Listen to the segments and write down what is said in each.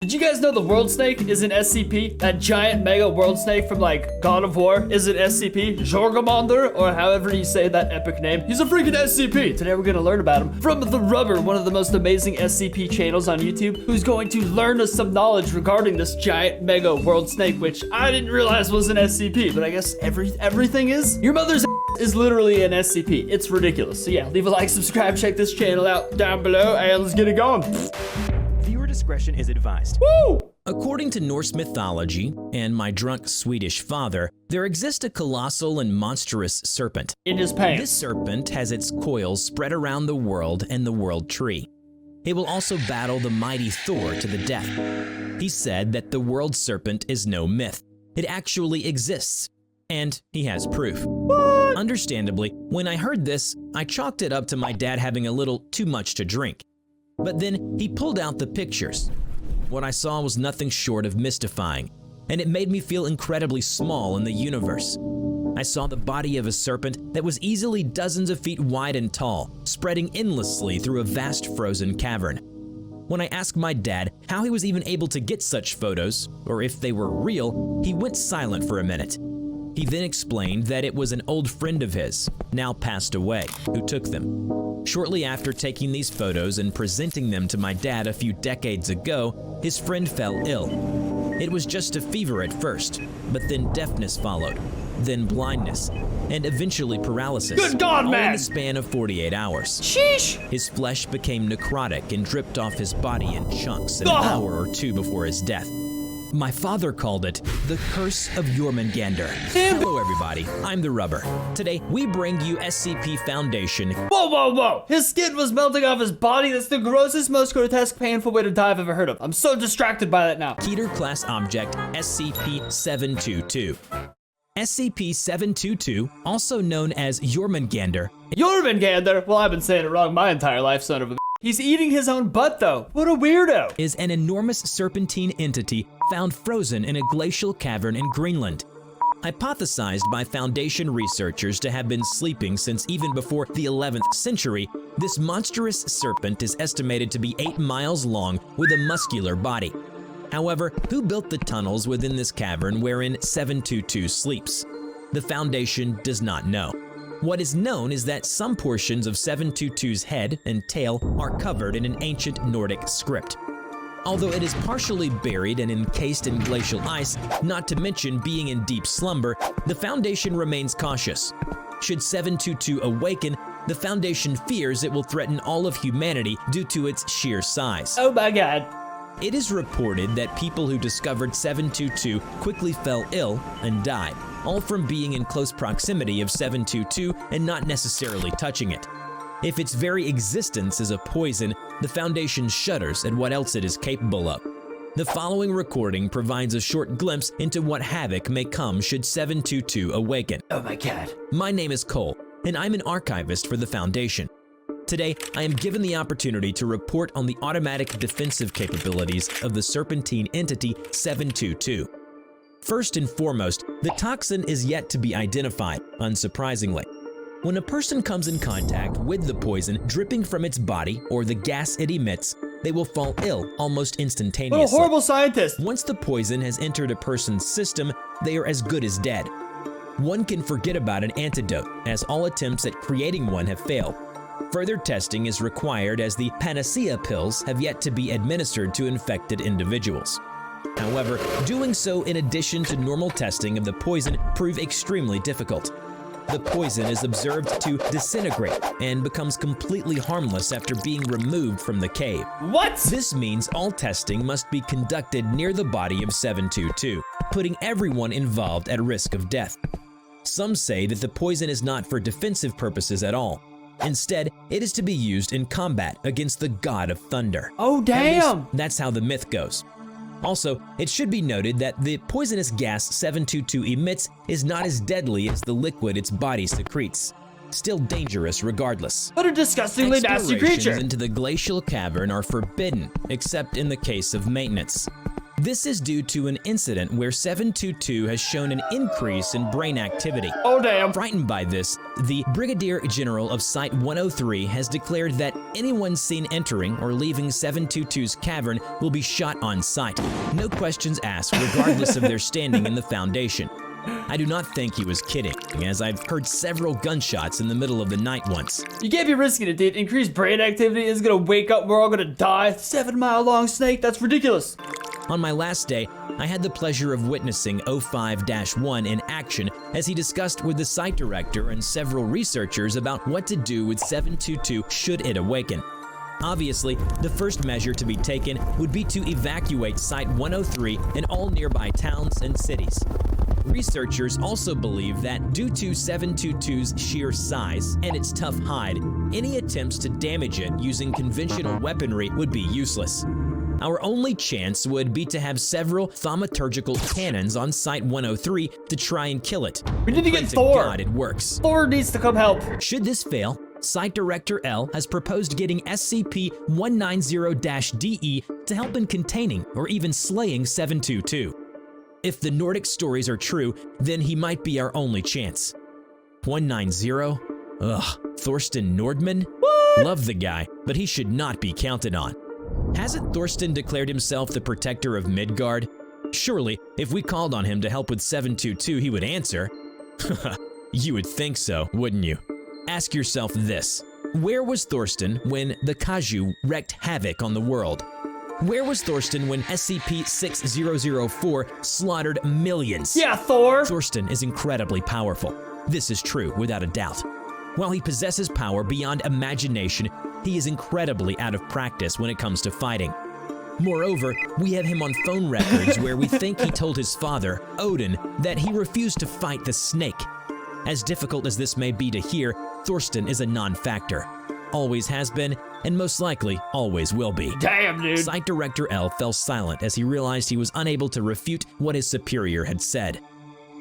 Did you guys know the world snake is an SCP? That giant mega world snake from like God of War is an SCP? Jorgamonder, or however you say that epic name. He's a freaking SCP. Today we're gonna learn about him from The Rubber, one of the most amazing SCP channels on YouTube, who's going to learn us some knowledge regarding this giant mega world snake, which I didn't realize was an SCP, but I guess everything is. Your mother's is literally an SCP. It's ridiculous. So yeah, leave a like, subscribe, check this channel out down below, and let's get it going. Discretion is advised. Woo! According to Norse mythology and my drunk Swedish father, there exists a colossal and monstrous serpent. In his pants. This serpent has its coils spread around the world and the world tree. It will also battle the mighty Thor to the death. He said that the world serpent is no myth. It actually exists, and he has proof. What? Understandably, when I heard this, I chalked it up to my dad having a little too much to drink. But then he pulled out the pictures. What I saw was nothing short of mystifying, and it made me feel incredibly small in the universe. I saw the body of a serpent that was easily dozens of feet wide and tall, spreading endlessly through a vast frozen cavern. When I asked my dad how he was even able to get such photos, or if they were real, he went silent for a minute. He then explained that it was an old friend of his, now passed away, who took them. Shortly after taking these photos and presenting them to my dad a few decades ago, his friend fell ill. It was just a fever at first, but then deafness followed, then blindness, and eventually paralysis. Good God, all man! in the span of 48 hours. Sheesh! His flesh became necrotic and dripped off his body in chunks an hour or two before his death. My father called it the Curse of Jormungandr. Hello everybody, I'm The Rubber. Today, we bring you SCP Foundation. Whoa, whoa, whoa! His skin was melting off his body. That's the grossest, most grotesque, painful way to die I've ever heard of. I'm so distracted by that now. Keter-class object SCP-722. SCP-722, also known as Jormungandr. Jormungandr? Well, I've been saying it wrong my entire life, son of a. He's eating his own butt, though. What a weirdo. Is an enormous serpentine entity found frozen in a glacial cavern in Greenland. Hypothesized by Foundation researchers to have been sleeping since even before the 11th century, this monstrous serpent is estimated to be 8 miles long with a muscular body. However, who built the tunnels within this cavern wherein 722 sleeps? The Foundation does not know. What is known is that some portions of 722's head and tail are covered in an ancient Nordic script. Although it is partially buried and encased in glacial ice, not to mention being in deep slumber, the Foundation remains cautious. Should 722 awaken, the Foundation fears it will threaten all of humanity due to its sheer size. Oh my God. It is reported that people who discovered 722 quickly fell ill and died, all from being in close proximity of 722 and not necessarily touching it. If its very existence is a poison, the Foundation shudders at what else it is capable of. The following recording provides a short glimpse into what havoc may come should 722 awaken. Oh my God. My name is Cole, and I'm an archivist for the Foundation. Today, I am given the opportunity to report on the automatic defensive capabilities of the serpentine entity 722. First and foremost, the toxin is yet to be identified, unsurprisingly. When a person comes in contact with the poison dripping from its body or the gas it emits, they will fall ill almost instantaneously. What a horrible scientist. Once the poison has entered a person's system, they are as good as dead. One can forget about an antidote, as all attempts at creating one have failed. Further testing is required as the panacea pills have yet to be administered to infected individuals. However, doing so in addition to normal testing of the poison prove extremely difficult. The poison is observed to disintegrate and becomes completely harmless after being removed from the cave. What? This means all testing must be conducted near the body of 722, putting everyone involved at risk of death. Some say that the poison is not for defensive purposes at all. Instead, it is to be used in combat against the god of thunder. Oh, damn. That's how the myth goes. Also, it should be noted that the poisonous gas 722 emits is not as deadly as the liquid its body secretes. Still dangerous regardless. What a disgustingly nasty Explorations creature. into the glacial cavern are forbidden, except in the case of maintenance. This is due to an incident where 722 has shown an increase in brain activity. Oh, damn. Frightened by this, the Brigadier General of Site-103 has declared that anyone seen entering or leaving 722's cavern will be shot on sight. No questions asked, regardless of their standing in the Foundation. I do not think he was kidding, as I've heard several gunshots in the middle of the night once. You can't be risking it, dude. Increased brain activity is gonna wake up, we're all gonna die. 7-mile-long snake, that's ridiculous. On my last day, I had the pleasure of witnessing 05-1 in action as he discussed with the site director and several researchers about what to do with 722 should it awaken. Obviously, the first measure to be taken would be to evacuate Site-103 and all nearby towns and cities. Researchers also believe that due to 722's sheer size and its tough hide, any attempts to damage it using conventional weaponry would be useless. Our only chance would be to have several thaumaturgical cannons on Site-103 to try and kill it. We need to Pray get to Thor. God it works. Thor needs to come help. Should this fail, Site Director L has proposed getting SCP-190-DE to help in containing or even slaying 722. If the Nordic stories are true, then he might be our only chance. 190? Ugh, Thorsten Nordman? What? Love the guy, but he should not be counted on. Hasn't Thorsten declared himself the protector of Midgard? Surely, if we called on him to help with 722, he would answer. You would think so, wouldn't you? Ask yourself this. Where was Thorsten when the Kaiju wreaked havoc on the world? Where was Thorsten when SCP-6004 slaughtered millions? Yeah, Thor. Thorsten is incredibly powerful. This is true, without a doubt. While he possesses power beyond imagination, he is incredibly out of practice when it comes to fighting. Moreover, we have him on phone records where we think he told his father, Odin, that he refused to fight the snake. As difficult as this may be to hear, Thorsten is a non-factor. Always has been, and most likely always will be. Damn, dude. Site Director L fell silent as he realized he was unable to refute what his superior had said.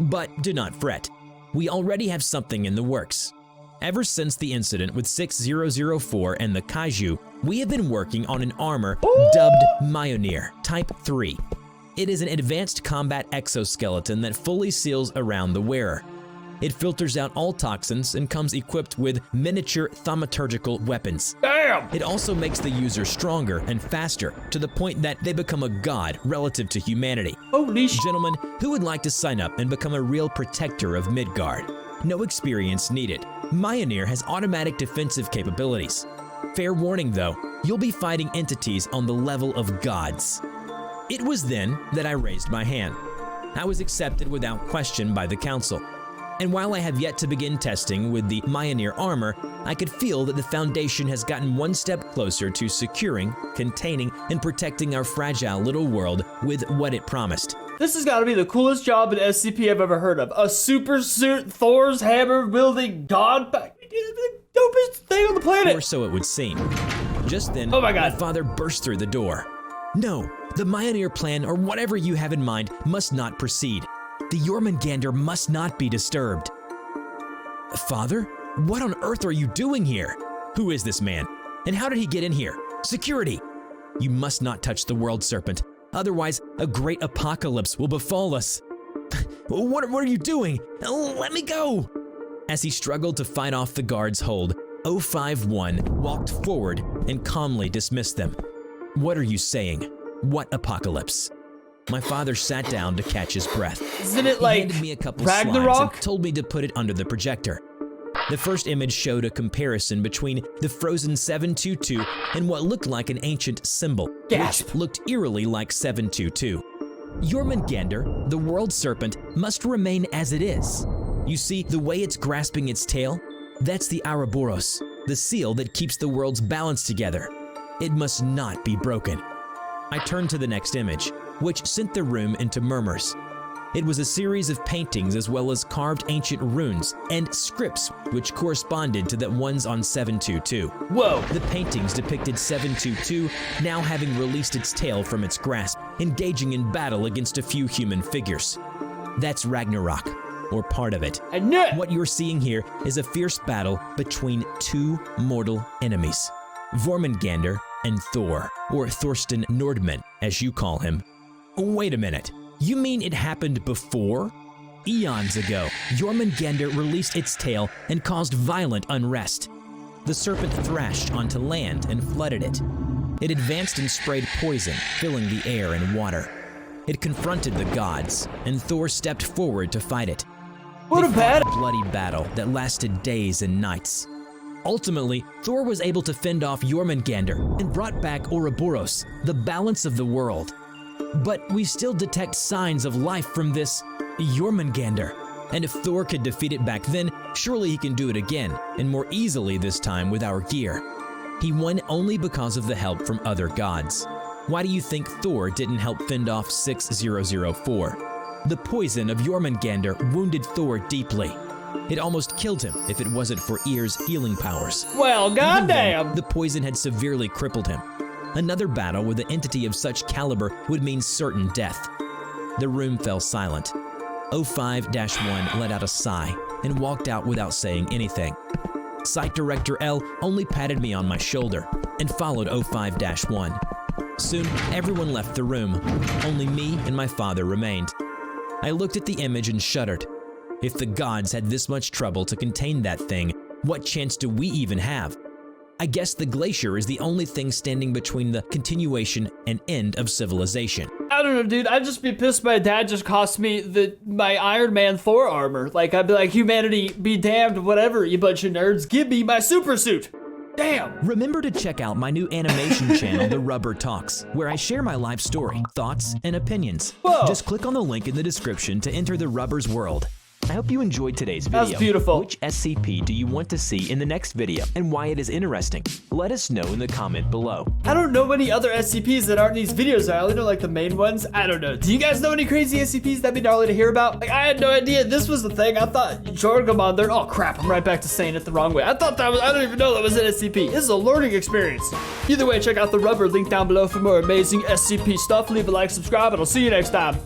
But do not fret. We already have something in the works. Ever since the incident with 6004 and the Kaiju, we have been working on an armor dubbed Mjolnir Type 3. It is an advanced combat exoskeleton that fully seals around the wearer. It filters out all toxins and comes equipped with miniature thaumaturgical weapons. Damn! It also makes the user stronger and faster to the point that they become a god relative to humanity. Holy sh! Gentlemen, who would like to sign up and become a real protector of Midgard? No experience needed. Mjolnir has automatic defensive capabilities. Fair warning though, you'll be fighting entities on the level of gods. It was then that I raised my hand. I was accepted without question by the council. And while I have yet to begin testing with the Mjolnir armor, I could feel that the Foundation has gotten one step closer to securing, containing, and protecting our fragile little world with what it promised. This has got to be the coolest job in SCP I've ever heard of. A super suit, Thor's hammer wielding god, the dopest thing on the planet. Or so it would seem. Just then, Oh my God. my father burst through the door. No, the Mjolnir plan or whatever you have in mind must not proceed. The Jormungandr must not be disturbed. Father, what on earth are you doing here? Who is this man? And how did he get in here? Security! You must not touch the world serpent. Otherwise, a great apocalypse will befall us. What are you doing? Let me go! As he struggled to fight off the guard's hold, 051 walked forward and calmly dismissed them. What are you saying? What apocalypse? My father sat down to catch his breath. Isn't it He like handed me a couple slides Ragnarok? and told me to put it under the projector. The first image showed a comparison between the frozen 722 and what looked like an ancient symbol, Gasp. which looked eerily like 722. Jormungandr, the world serpent, must remain as it is. You see, the way it's grasping its tail? That's the Ouroboros, the seal that keeps the world's balance together. It must not be broken. I turned to the next image, which sent the room into murmurs. It was a series of paintings as well as carved ancient runes and scripts which corresponded to the ones on 722. Whoa. The paintings depicted 722 now having released its tail from its grasp, engaging in battle against a few human figures. That's Ragnarok, or part of it. I knew it. What you're seeing here is a fierce battle between two mortal enemies, Jormungandr and Thor, or Thorsten Nordman, as you call him. Wait a minute. You mean it happened before? Eons ago, Jormungandr released its tail and caused violent unrest. The serpent thrashed onto land and flooded it. It advanced and sprayed poison, filling the air and water. It confronted the gods, and Thor stepped forward to fight it. What a They fought bad. a bloody battle that lasted days and nights. Ultimately, Thor was able to fend off Jormungandr and brought back Ouroboros, the balance of the world. But we still detect signs of life from this Jormungandr. And if Thor could defeat it back then, surely he can do it again, and more easily this time with our gear. He won only because of the help from other gods. Why do you think Thor didn't help fend off 6004? The poison of Jormungandr wounded Thor deeply. It almost killed him if it wasn't for Yr's healing powers. Well, Even then, goddamn. the poison had severely crippled him. Another battle with an entity of such caliber would mean certain death. The room fell silent. 05-1 let out a sigh and walked out without saying anything. Site Director L only patted me on my shoulder and followed 05-1. Soon, everyone left the room. Only me and my father remained. I looked at the image and shuddered. If the gods had this much trouble to contain that thing, what chance do we even have? I guess the glacier is the only thing standing between the continuation and end of civilization. I don't know, dude. I'd just be pissed my dad just cost me my Iron Man Thor armor. Like, I'd be like, humanity be damned, whatever, you bunch of nerds. Give me my super suit. Damn. Remember to check out my new animation channel, The Rubber Talks, where I share my life story, thoughts, and opinions. Whoa. Just click on the link in the description to enter the Rubber's world. I hope you enjoyed today's video. That's beautiful. Which SCP do you want to see in the next video and why it is interesting? Let us know in the comment below. I don't know any other SCPs that aren't in these videos. I only know like the main ones. I don't know. Do you guys know any crazy SCPs that'd be gnarly to hear about? Like, I had no idea this was the thing. I thought Jormungandr. Oh crap, I'm right back to saying it the wrong way. I thought that was, I don't even know that was an SCP. This is a learning experience. Either way, check out the Rubber link down below for more amazing SCP stuff. Leave a like, subscribe, and I'll see you next time.